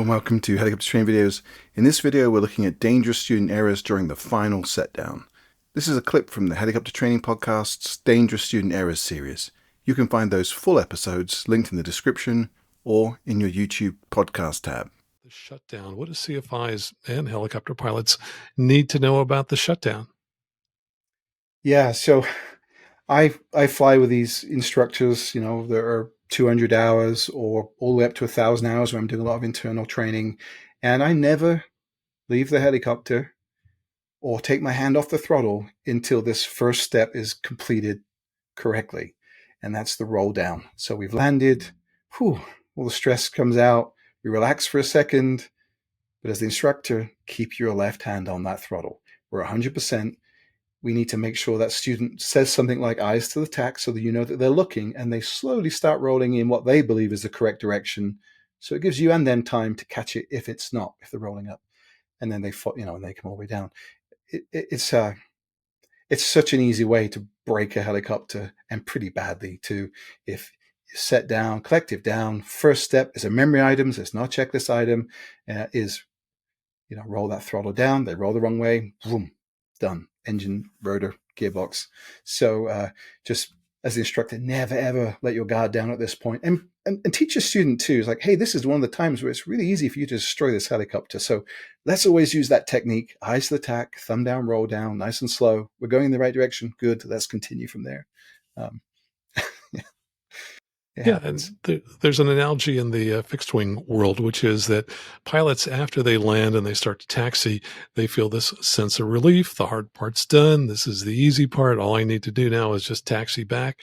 and welcome to Helicopter Training Videos. In this video, we're looking at dangerous student errors during the final set down. This is a clip from the Helicopter Training Podcast's Dangerous Student Errors series. You can find those full episodes linked in the description or in your YouTube podcast tab. The shutdown. What do CFIs and helicopter pilots need to know about the shutdown? Yeah, so I fly with these instructors, there are 200 hours or all the way up to 1,000 hours where I'm doing a lot of internal training. And I never leave the helicopter or take my hand off the throttle until this first step is completed correctly. And that's the roll down. So we've landed, all the stress comes out, we relax for a second, but as the instructor, keep your left hand on that throttle. We're 100%. We need to make sure that student says something like eyes to the tack so that you know that they're looking, and they slowly start rolling in what they believe is the correct direction. So it gives you and them time to catch it if it's not, if they're rolling up. And then they and they come all the way down. It's such an easy way to break a helicopter, and pretty badly too. If you set down, collective down, first step is a memory item, so it's not a checklist item, is roll that throttle down, they roll the wrong way, boom, done. Engine, rotor, gearbox. So just as the instructor, never ever let your guard down at this point. And teach your student too. It's like, hey, this is one of the times where it's really easy for you to destroy this helicopter. So let's always use that technique. Eyes to the tack, thumb down, roll down, nice and slow. We're going in the right direction. Good. Let's continue from there. Yeah, and there's an analogy in the fixed-wing world, which is that pilots, after they land and they start to taxi, they feel this sense of relief. The hard part's done. This is the easy part. All I need to do now is just taxi back.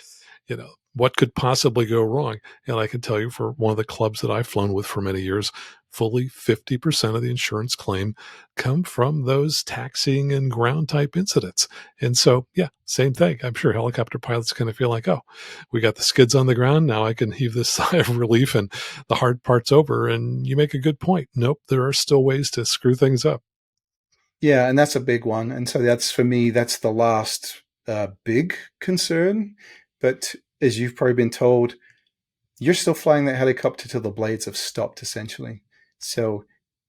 What could possibly go wrong? And I can tell you, for one of the clubs that I've flown with for many years, fully 50% of the insurance claim come from those taxiing and ground type incidents. And so, yeah, same thing. I'm sure helicopter pilots kind of feel like, oh, we got the skids on the ground. Now I can heave this sigh of relief and the hard part's over. And you make a good point. Nope, there are still ways to screw things up. Yeah, and that's a big one. And so that's, for me, that's the last big concern. But as you've probably been told, you're still flying that helicopter till the blades have stopped, essentially. So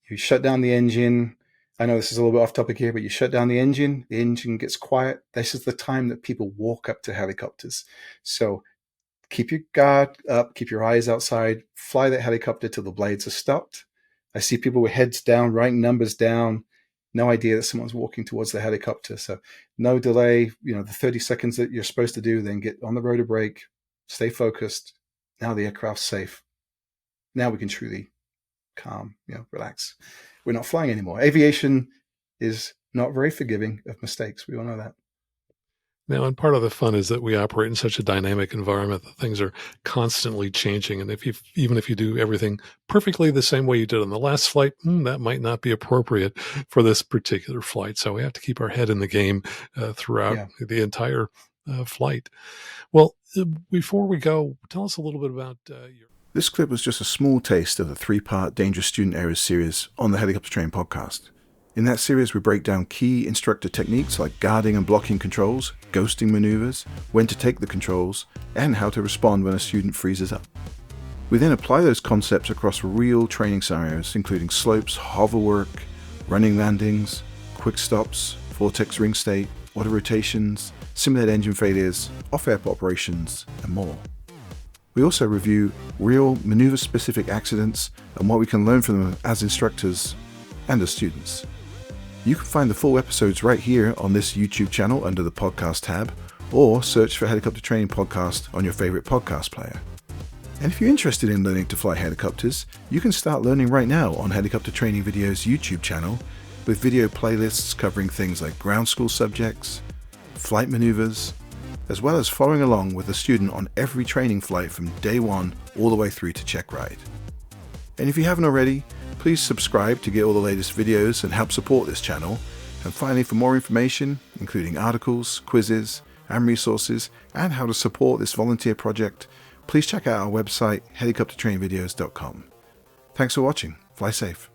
you shut down the engine. I know this is a little bit off topic here, but you shut down the engine gets quiet. This is the time that people walk up to helicopters. So keep your guard up, keep your eyes outside, fly that helicopter till the blades are stopped. I see people with heads down, writing numbers down, no idea that someone's walking towards the helicopter. So no delay, the 30 seconds that you're supposed to do, then get on the rotor brake, stay focused. Now the aircraft's safe. Now we can truly calm, relax. We're not flying anymore. Aviation is not very forgiving of mistakes. We all know that. Now, and part of the fun is that we operate in such a dynamic environment that things are constantly changing. And even if you do everything perfectly the same way you did on the last flight, that might not be appropriate for this particular flight. So we have to keep our head in the game throughout the entire flight. Well, before we go, tell us a little bit about your... This clip was just a small taste of the 3-part Dangerous Student Errors series on the Helicopter Training Podcast. In that series, we break down key instructor techniques like guarding and blocking controls, ghosting maneuvers, when to take the controls, and how to respond when a student freezes up. We then apply those concepts across real training scenarios, including slopes, hover work, running landings, quick stops, vortex ring state, auto rotations, simulated engine failures, off-airport operations, and more. We also review real maneuver-specific accidents and what we can learn from them as instructors and as students. You can find the full episodes right here on this YouTube channel under the podcast tab, or search for Helicopter Training Podcast on your favorite podcast player. And if you're interested in learning to fly helicopters, you can start learning right now on Helicopter Training Video's YouTube channel, with video playlists covering things like ground school subjects, flight maneuvers, as well as following along with a student on every training flight from day one all the way through to check ride. And if you haven't already, please subscribe to get all the latest videos and help support this channel. And finally, for more information, including articles, quizzes, and resources, and how to support this volunteer project, please check out our website, helicoptertrainingvideos.com. Thanks for watching. Fly safe.